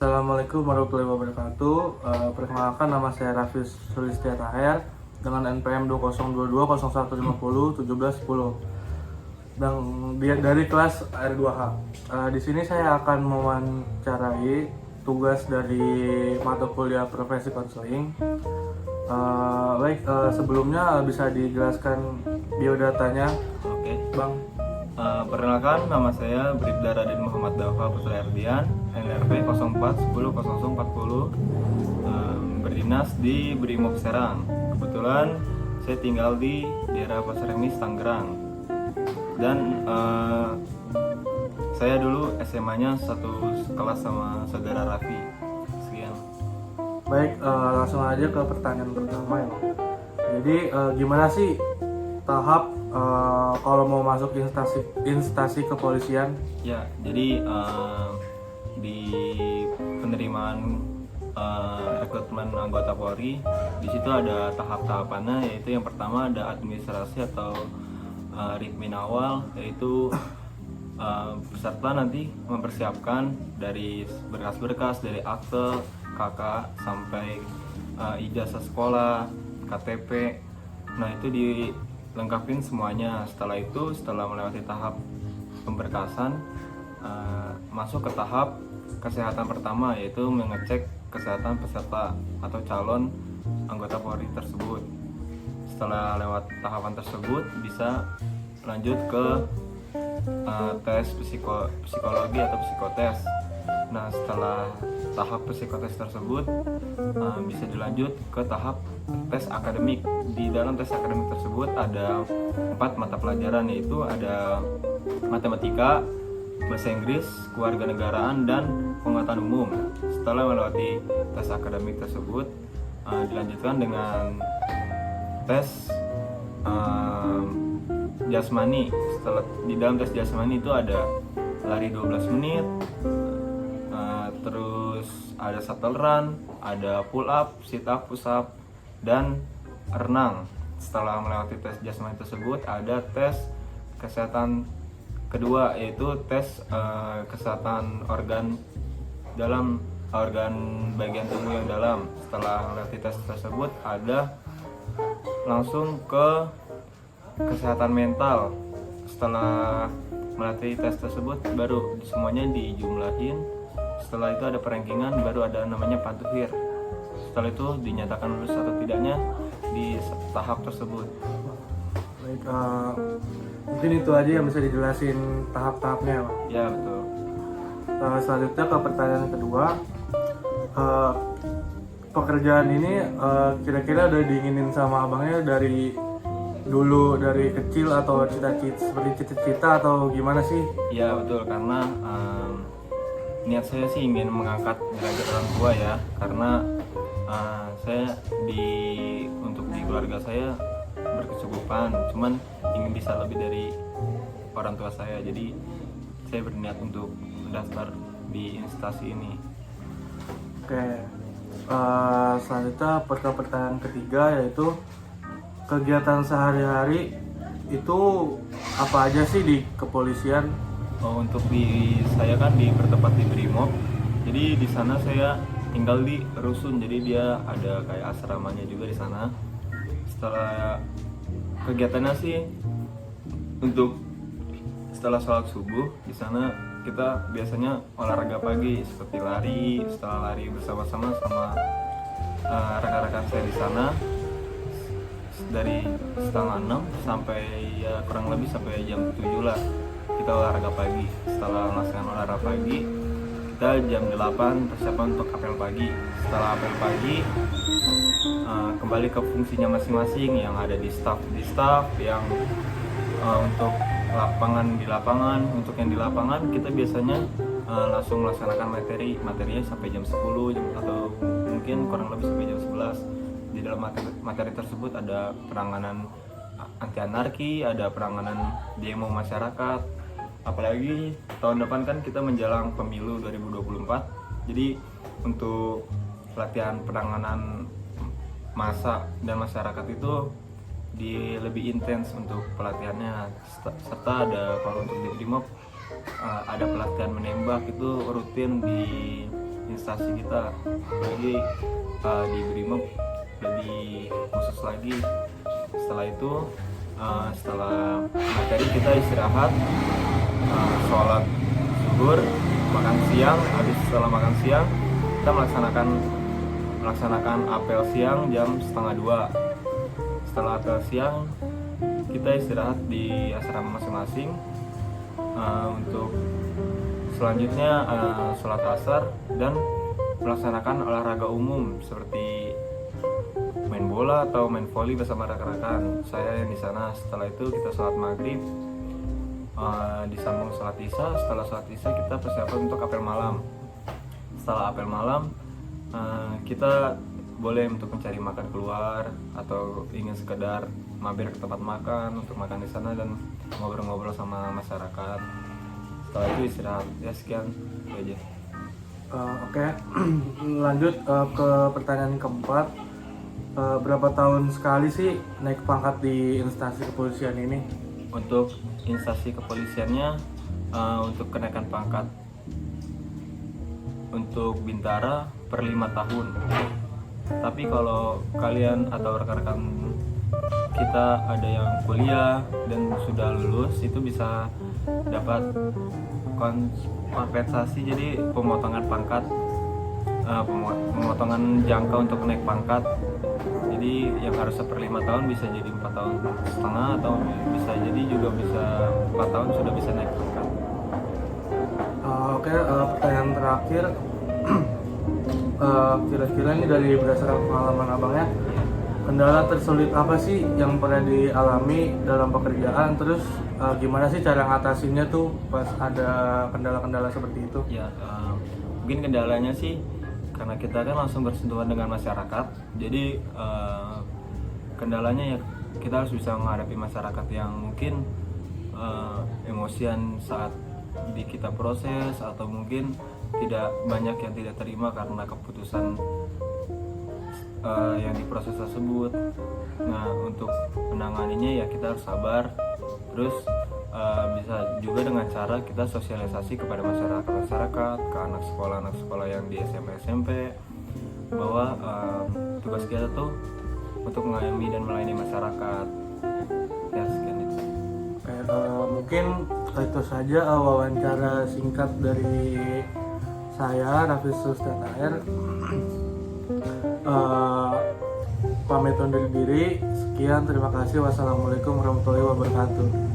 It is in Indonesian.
Assalamualaikum warahmatullahi wabarakatuh. Perkenalkan, nama saya Raffi Sulistya Taher dengan NPM 202201501710 dan dari kelas R2H. Di sini saya akan mewawancarai tugas dari mata kuliah profesi konseling. Sebelumnya bisa dijelaskan biodatanya, Oke. Bang? Perkenalkan, nama saya Bribda Raden Muhammad Dafa Putra Erdian, NRP 04100040, berdinas di Brimob Serang. Kebetulan saya tinggal di daerah Pasar Remis, Tangerang. Dan saya dulu SMA-nya satu kelas sama saudara Raffi. Sekian. Baik, langsung aja ke pertanyaan pertama ya, Bang. Jadi gimana sih tahap kalau mau masuk instansi kepolisian? Ya, jadi di penerimaan rekrutmen anggota Polri, di situ ada tahap-tahapannya, yaitu yang pertama ada administrasi atau ritmen awal, yaitu peserta nanti mempersiapkan dari berkas-berkas dari akte, KK sampai ijazah sekolah, KTP. Nah, itu dilengkapin semuanya. Setelah itu, setelah melewati tahap pemberkasan, masuk ke tahap kesehatan pertama, yaitu mengecek kesehatan peserta atau calon anggota Polri tersebut. Setelah lewat tahapan tersebut, bisa lanjut ke tes psikologi atau psikotes. Nah, setelah tahap psikotes tersebut, bisa dilanjut ke tahap tes akademik. Di dalam tes akademik tersebut ada 4 mata pelajaran, yaitu ada matematika, bahasa Inggris, kewarganegaraan, dan pengetahuan umum. Setelah melewati tes akademik tersebut, dilanjutkan dengan tes jasmani. Setelah di dalam tes jasmani itu ada lari 12 menit, terus ada shuttle run, ada pull up, sit up, push up, dan renang. Setelah melewati tes jasmani tersebut, ada tes kesehatan kedua, yaitu tes kesehatan organ dalam, organ bagian tubuh yang dalam. Setelah melewati tes tersebut, ada langsung ke kesehatan mental. Setelah melatih tes tersebut, baru semuanya dijumlahin. Setelah itu ada perankingan, baru ada namanya pantuhir. Setelah itu dinyatakan lulus atau tidaknya di tahap tersebut. Baik, mungkin itu aja yang bisa dijelasin tahap-tahapnya, Bang. Ya, betul. Selanjutnya ke pertanyaan kedua. Pekerjaan ini kira-kira udah diinginin sama abangnya dari dulu, dari kecil, atau cita-cita atau gimana sih? Ya, betul, karena niat saya sih ingin mengangkat derajat orang tua ya, karena saya untuk di keluarga saya berkecukupan, cuman ingin bisa lebih dari orang tua saya. Jadi saya berniat untuk mendaftar di instansi ini. Oke, selanjutnya pertanyaan ketiga, yaitu kegiatan sehari-hari itu apa aja sih di kepolisian? Untuk saya kan bertempat di Brimob, jadi di sana saya tinggal di rusun, jadi dia ada kayak asramanya juga di sana. Setelah kegiatannya sih, untuk setelah sholat subuh di sana kita biasanya olahraga pagi seperti lari. Setelah lari bersama-sama sama rekan-rekan saya di sana, dari setengah 6 sampai ya kurang lebih sampai jam 7 lah kita olahraga pagi. Setelah melaksanakan olahraga pagi, kita jam 8 persiapan untuk apel pagi. Setelah apel pagi, kembali ke fungsinya masing-masing, yang ada di staff yang untuk lapangan. Untuk yang di lapangan kita biasanya langsung melaksanakan materinya sampai jam 10 atau mungkin kurang lebih sampai jam 11. Di dalam materi tersebut ada penanganan anti anarki, ada penanganan demo masyarakat. Apalagi tahun depan kan kita menjelang pemilu 2024. Jadi untuk pelatihan penanganan massa dan masyarakat itu lebih intens untuk pelatihannya, serta ada, kalau untuk di Brimob ada pelatihan menembak, itu rutin di instansi kita. Jadi di Brimob lebih khusus lagi. Setelah itu setelah materi kita istirahat, sholat zuhur, makan siang. Habis setelah makan siang kita melaksanakan apel siang jam 1:30. Setelah apel siang kita istirahat di asrama masing-masing. Untuk selanjutnya sholat asar dan melaksanakan olahraga umum seperti main bola atau main voli bersama rekan-rekan saya yang di sana. Setelah itu kita sholat maghrib, disambung sholat isya. Setelah sholat isya kita persiapan untuk apel malam. Setelah apel malam kita boleh untuk mencari makan keluar atau ingin sekedar mampir ke tempat makan untuk makan di sana dan ngobrol-ngobrol sama masyarakat. Setelah itu istirahat. Ya sekian itu aja. Oke. Lanjut ke pertanyaan keempat. Berapa tahun sekali sih naik pangkat di instansi kepolisian ini? Untuk instansi kepolisiannya, untuk kenaikan pangkat untuk Bintara per 5 tahun. Tapi kalau kalian atau rekan-rekan kita ada yang kuliah dan sudah lulus, itu bisa dapat kompensasi, jadi pemotongan pangkat, pemotongan jangka untuk naik pangkat. Jadi yang harusnya per 5 tahun bisa jadi 4 tahun setengah, atau bisa jadi juga bisa 4 tahun sudah bisa naik pangkat. Oke, pertanyaan terakhir. Kira-kira ini dari berdasarkan pengalaman abangnya, kendala tersulit apa sih yang pernah dialami dalam pekerjaan? Terus gimana sih cara ngatasinnya tuh pas ada kendala-kendala seperti itu? Ya, mungkin kendalanya sih karena kita kan langsung bersentuhan dengan masyarakat. Jadi kendalanya ya kita harus bisa menghadapi masyarakat yang mungkin emosian saat di kita proses, atau mungkin tidak banyak yang tidak terima karena keputusan yang diproses tersebut. Nah, untuk menanganinya ya kita harus sabar. Terus bisa juga dengan cara kita sosialisasi kepada masyarakat, ke anak sekolah yang di SMP bahwa tugas kita tuh untuk mengayomi dan melayani masyarakat. Ya sekian itu. Mungkin itu saja wawancara singkat dari saya, Raffi Sustanair. Pamit undur diri. Sekian, terima kasih. Wassalamualaikum warahmatullahi wabarakatuh.